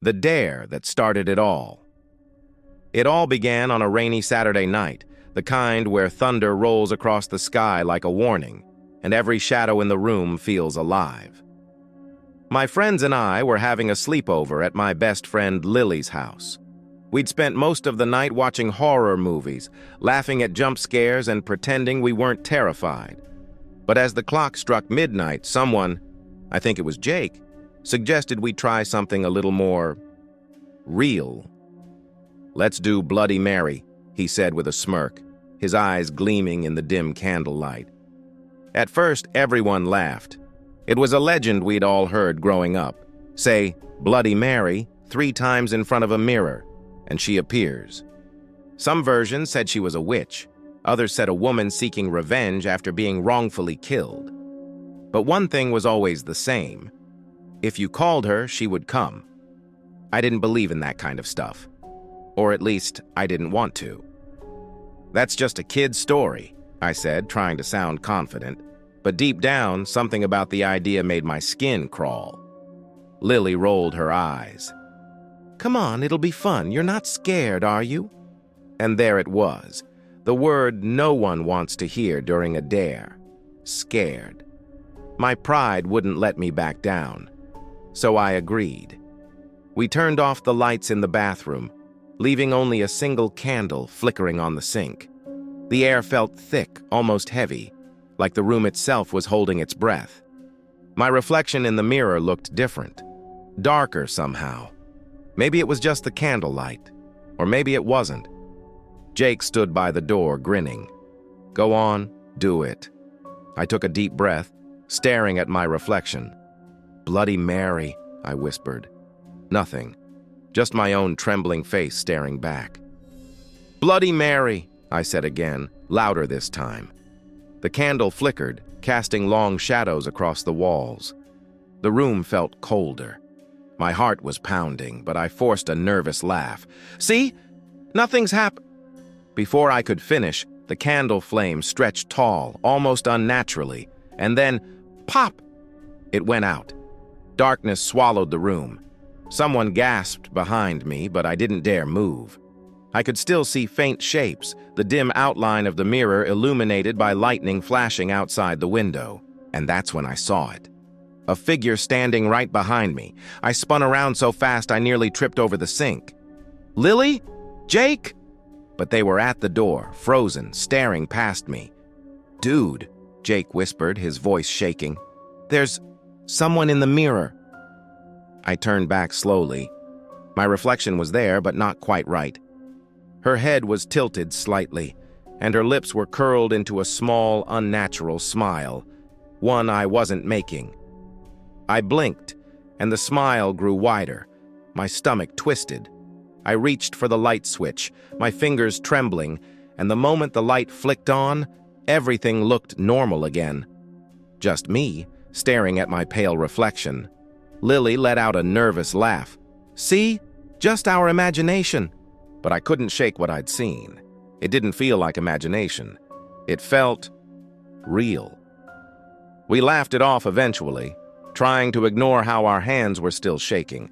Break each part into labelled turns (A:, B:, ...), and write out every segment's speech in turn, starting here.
A: The dare that started it all. It all began on a rainy Saturday night, the kind where thunder rolls across the sky like a warning, and every shadow in the room feels alive. My friends and I were having a sleepover at my best friend Lily's house. We'd spent most of the night watching horror movies, laughing at jump scares and pretending we weren't terrified. But as the clock struck midnight, someone, I think it was Jake, suggested we try something a little more real. "Let's do Bloody Mary," he said with a smirk, his eyes gleaming in the dim candlelight. At first, everyone laughed. It was a legend we'd all heard growing up. Say, "Bloody Mary," 3 times in front of a mirror, and she appears. Some versions said she was a witch. Others said a woman seeking revenge after being wrongfully killed. But one thing was always the same. If you called her, she would come. I didn't believe in that kind of stuff. Or at least, I didn't want to. "That's just a kid's story," I said, trying to sound confident. But deep down, something about the idea made my skin crawl. Lily rolled her eyes. "Come on, it'll be fun. You're not scared, are you?" And there it was, the word no one wants to hear during a dare. Scared. My pride wouldn't let me back down. So I agreed. We turned off the lights in the bathroom, leaving only a single candle flickering on the sink. The air felt thick, almost heavy, like the room itself was holding its breath. My reflection in the mirror looked different, darker somehow. Maybe it was just the candlelight, or maybe it wasn't. Jake stood by the door, grinning. "Go on, do it." I took a deep breath, staring at my reflection. "Bloody Mary," I whispered. Nothing, just my own trembling face staring back. "Bloody Mary," I said again, louder this time. The candle flickered, casting long shadows across the walls. The room felt colder. My heart was pounding, but I forced a nervous laugh. "See? Nothing's happened." Before I could finish, the candle flame stretched tall, almost unnaturally, and then, pop! It went out. Darkness swallowed the room. Someone gasped behind me, but I didn't dare move. I could still see faint shapes, the dim outline of the mirror illuminated by lightning flashing outside the window. And that's when I saw it. A figure standing right behind me. I spun around so fast I nearly tripped over the sink. "Lily? Jake?" But they were at the door, frozen, staring past me. "Dude," Jake whispered, his voice shaking. "There's someone in the mirror." I turned back slowly. My reflection was there, but not quite right. Her head was tilted slightly, and her lips were curled into a small, unnatural smile, one I wasn't making. I blinked, and the smile grew wider. My stomach twisted. I reached for the light switch, my fingers trembling, and the moment the light flicked on, everything looked normal again. Just me, staring at my pale reflection. Lily let out a nervous laugh. "See? Just our imagination." But I couldn't shake what I'd seen. It didn't feel like imagination. It felt real. We laughed it off eventually, trying to ignore how our hands were still shaking.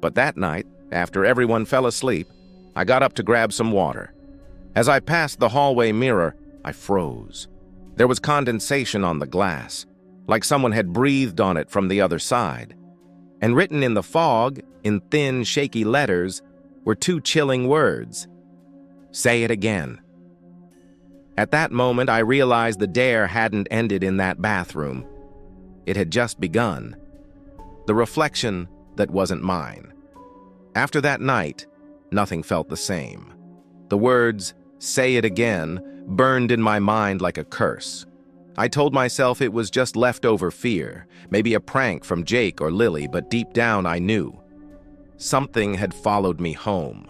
A: But that night, after everyone fell asleep, I got up to grab some water. As I passed the hallway mirror, I froze. There was condensation on the glass, like someone had breathed on it from the other side. And written in the fog, in thin, shaky letters, were 2 chilling words. "Say it again." At that moment, I realized the dare hadn't ended in that bathroom. It had just begun. The reflection that wasn't mine. After that night, nothing felt the same. The words, "say it again," burned in my mind like a curse. I told myself it was just leftover fear, maybe a prank from Jake or Lily, but deep down I knew. Something had followed me home.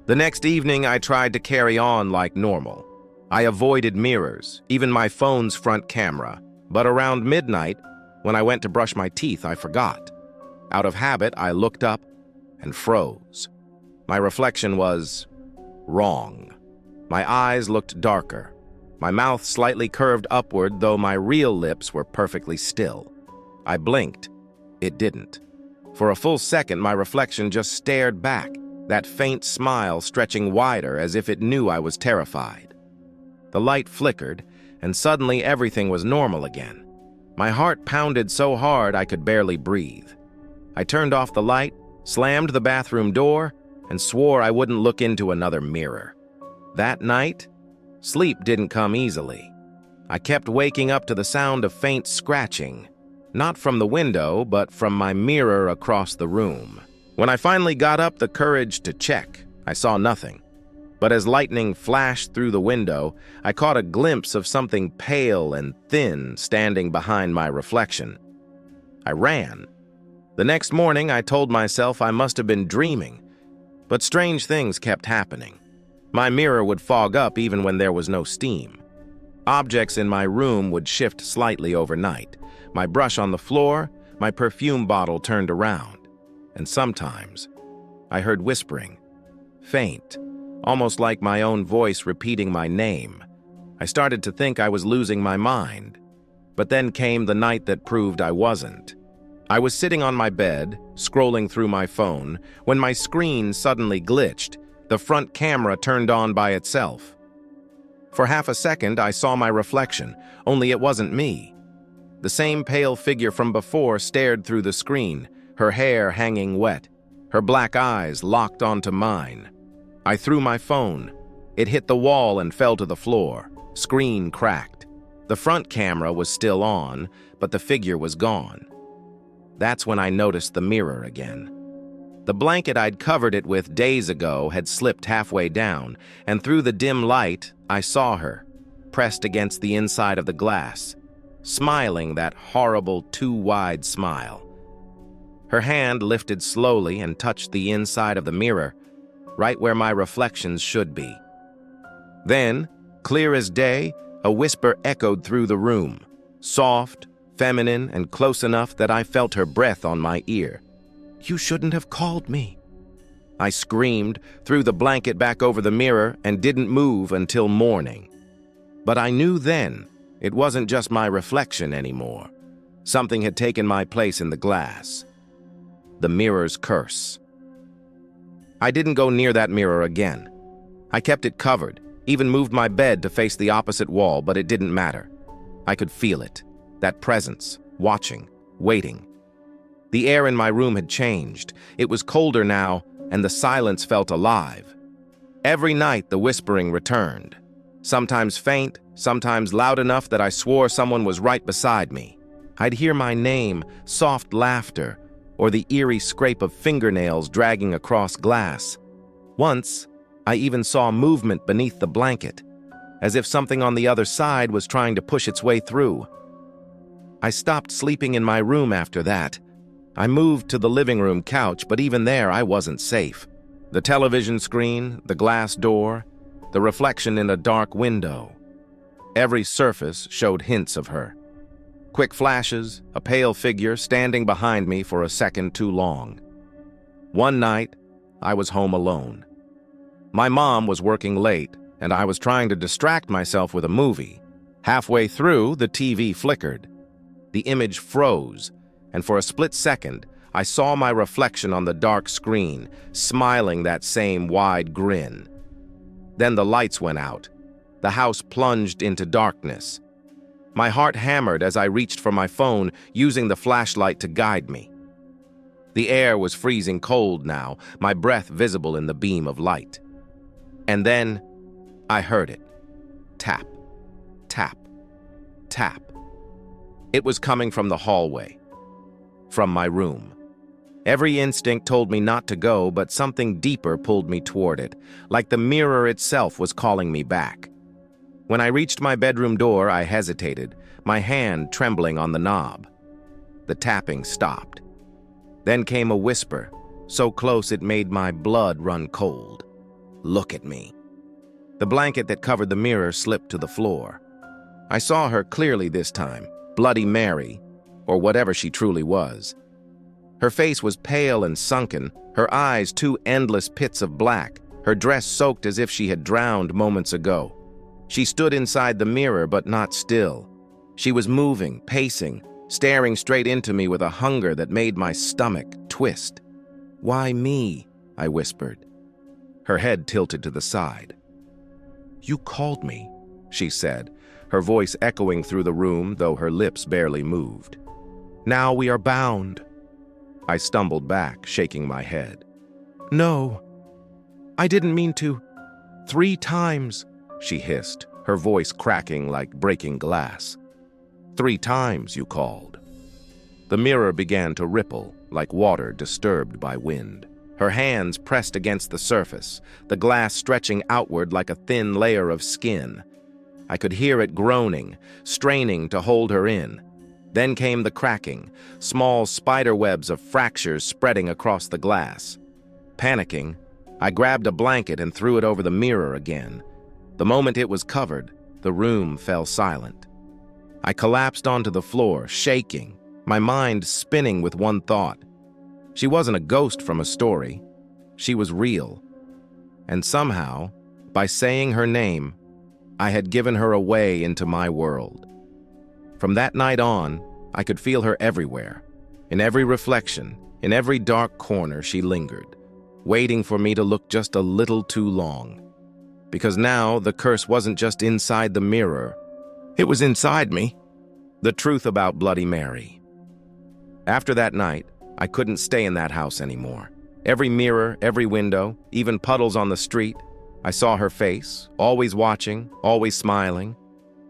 A: The next evening, I tried to carry on like normal. I avoided mirrors, even my phone's front camera, but around midnight, when I went to brush my teeth, I forgot. Out of habit, I looked up and froze. My reflection was wrong. My eyes looked darker. My mouth slightly curved upward, though my real lips were perfectly still. I blinked. It didn't. For a full second, my reflection just stared back, that faint smile stretching wider as if it knew I was terrified. The light flickered, and suddenly everything was normal again. My heart pounded so hard I could barely breathe. I turned off the light, slammed the bathroom door, and swore I wouldn't look into another mirror. That night, sleep didn't come easily. I kept waking up to the sound of faint scratching, not from the window, but from my mirror across the room. When I finally got up the courage to check, I saw nothing. But as lightning flashed through the window, I caught a glimpse of something pale and thin standing behind my reflection. I ran. The next morning, I told myself I must have been dreaming, but strange things kept happening. My mirror would fog up even when there was no steam. Objects in my room would shift slightly overnight. My brush on the floor, my perfume bottle turned around. And sometimes, I heard whispering, faint, almost like my own voice repeating my name. I started to think I was losing my mind. But then came the night that proved I wasn't. I was sitting on my bed, scrolling through my phone, when my screen suddenly glitched. The front camera turned on by itself. For half a second, I saw my reflection, only it wasn't me. The same pale figure from before stared through the screen, her hair hanging wet, her black eyes locked onto mine. I threw my phone. It hit the wall and fell to the floor. Screen cracked. The front camera was still on, but the figure was gone. That's when I noticed the mirror again. The blanket I'd covered it with days ago had slipped halfway down, and through the dim light, I saw her, pressed against the inside of the glass, smiling that horrible, too-wide smile. Her hand lifted slowly and touched the inside of the mirror, right where my reflections should be. Then, clear as day, a whisper echoed through the room, soft, feminine, and close enough that I felt her breath on my ear. "You shouldn't have called me." I screamed, threw the blanket back over the mirror, and didn't move until morning. But I knew then it wasn't just my reflection anymore. Something had taken my place in the glass. The mirror's curse. I didn't go near that mirror again. I kept it covered, even moved my bed to face the opposite wall, but it didn't matter. I could feel it, that presence, watching, waiting. The air in my room had changed. It was colder now, and the silence felt alive. Every night the whispering returned, sometimes faint, sometimes loud enough that I swore someone was right beside me. I'd hear my name, soft laughter, or the eerie scrape of fingernails dragging across glass. Once, I even saw movement beneath the blanket, as if something on the other side was trying to push its way through. I stopped sleeping in my room after that. I moved to the living room couch, but even there I wasn't safe. The television screen, the glass door, the reflection in a dark window. Every surface showed hints of her. Quick flashes, a pale figure standing behind me for a second too long. One night, I was home alone. My mom was working late, and I was trying to distract myself with a movie. Halfway through, the TV flickered. The image froze, and for a split second, I saw my reflection on the dark screen, smiling that same wide grin. Then the lights went out. The house plunged into darkness. My heart hammered as I reached for my phone, using the flashlight to guide me. The air was freezing cold now, my breath visible in the beam of light. And then, I heard it. Tap, tap, tap. It was coming from the hallway, from my room. Every instinct told me not to go, but something deeper pulled me toward it, like the mirror itself was calling me back. When I reached my bedroom door, I hesitated, my hand trembling on the knob. The tapping stopped. Then came a whisper, so close it made my blood run cold. "Look at me." The blanket that covered the mirror slipped to the floor. I saw her clearly this time, Bloody Mary, or whatever she truly was. Her face was pale and sunken, her eyes two endless pits of black, her dress soaked as if she had drowned moments ago. She stood inside the mirror, but not still. She was moving, pacing, staring straight into me with a hunger that made my stomach twist. twist. "Why me?" I whispered. Her head tilted to the side. "You called me," she said, her voice echoing through the room, though her lips barely moved. "Now we are bound." I stumbled back, shaking my head. "No, I didn't mean to. 3 times, she hissed, her voice cracking like breaking glass. 3 times, you called. The mirror began to ripple, like water disturbed by wind. Her hands pressed against the surface, the glass stretching outward like a thin layer of skin. I could hear it groaning, straining to hold her in. Then came the cracking, small spider webs of fractures spreading across the glass. Panicking, I grabbed a blanket and threw it over the mirror again. The moment it was covered, the room fell silent. I collapsed onto the floor, shaking, my mind spinning with one thought. She wasn't a ghost from a story. She was real. And somehow, by saying her name, I had given her away into my world. From that night on, I could feel her everywhere. In every reflection, in every dark corner, she lingered, waiting for me to look just a little too long. Because now the curse wasn't just inside the mirror, it was inside me. The truth about Bloody Mary. After that night, I couldn't stay in that house anymore. Every mirror, every window, even puddles on the street, I saw her face, always watching, always smiling.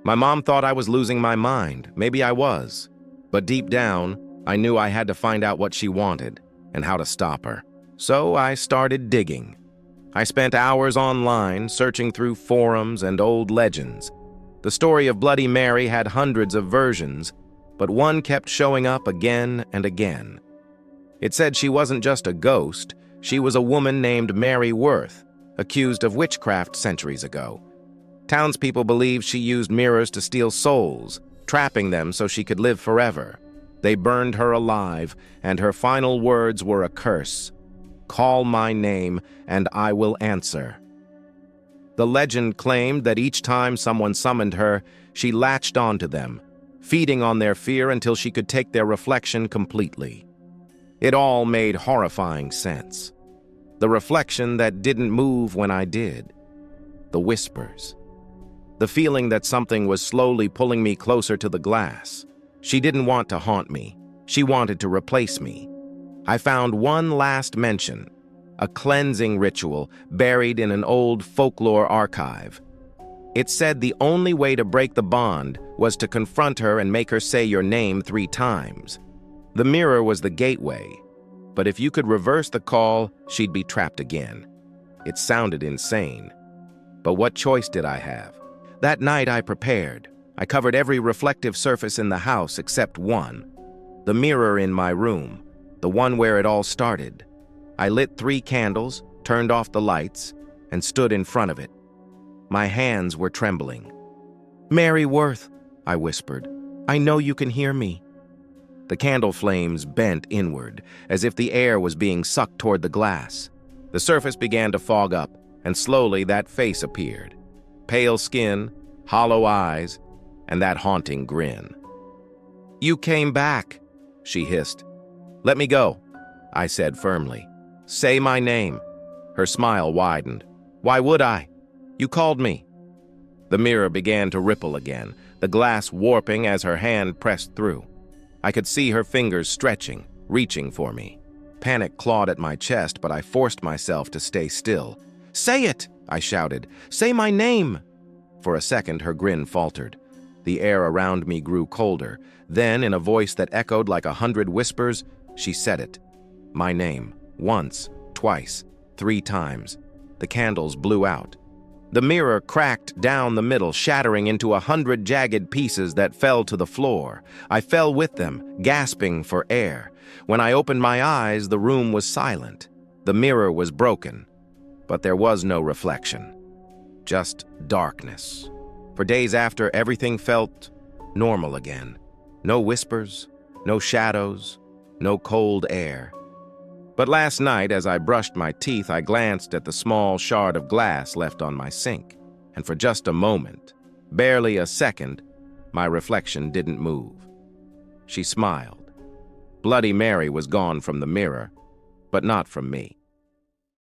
A: My mom thought I was losing my mind. Maybe I was. But deep down, I knew I had to find out what she wanted and how to stop her. So I started digging. I spent hours online searching through forums and old legends. The story of Bloody Mary had hundreds of versions, but one kept showing up again and again. It said she wasn't just a ghost, she was a woman named Mary Worth, accused of witchcraft centuries ago. Townspeople believed she used mirrors to steal souls, trapping them so she could live forever. They burned her alive, and her final words were a curse. "Call my name, and I will answer." The legend claimed that each time someone summoned her, she latched onto them, feeding on their fear until she could take their reflection completely. It all made horrifying sense. The reflection that didn't move when I did. The whispers. The feeling that something was slowly pulling me closer to the glass. She didn't want to haunt me. She wanted to replace me. I found one last mention, a cleansing ritual buried in an old folklore archive. It said the only way to break the bond was to confront her and make her say your name 3 times. The mirror was the gateway, but if you could reverse the call, she'd be trapped again. It sounded insane. But what choice did I have? That night I prepared. I covered every reflective surface in the house except one. The mirror in my room, the one where it all started. I lit 3 candles, turned off the lights, and stood in front of it. My hands were trembling. "Mary Worth," I whispered, "I know you can hear me." The candle flames bent inward, as if the air was being sucked toward the glass. The surface began to fog up, and slowly that face appeared. Pale skin, hollow eyes, and that haunting grin. "You came back," she hissed. "Let me go," I said firmly. "Say my name." Her smile widened. "Why would I? You called me." The mirror began to ripple again, the glass warping as her hand pressed through. I could see her fingers stretching, reaching for me. Panic clawed at my chest, but I forced myself to stay still. "Say it!" I shouted. "Say my name!" For a second, her grin faltered. The air around me grew colder. Then, in a voice that echoed like 100 whispers, she said it. My name. Once, twice, 3 times. The candles blew out. The mirror cracked down the middle, shattering into 100 jagged pieces that fell to the floor. I fell with them, gasping for air. When I opened my eyes, the room was silent. The mirror was broken, but there was no reflection. Just darkness. For days after, everything felt normal again. No whispers, no shadows, no cold air. But last night, as I brushed my teeth, I glanced at the small shard of glass left on my sink. And for just a moment, barely a second, my reflection didn't move. She smiled. Bloody Mary was gone from the mirror, but not from me.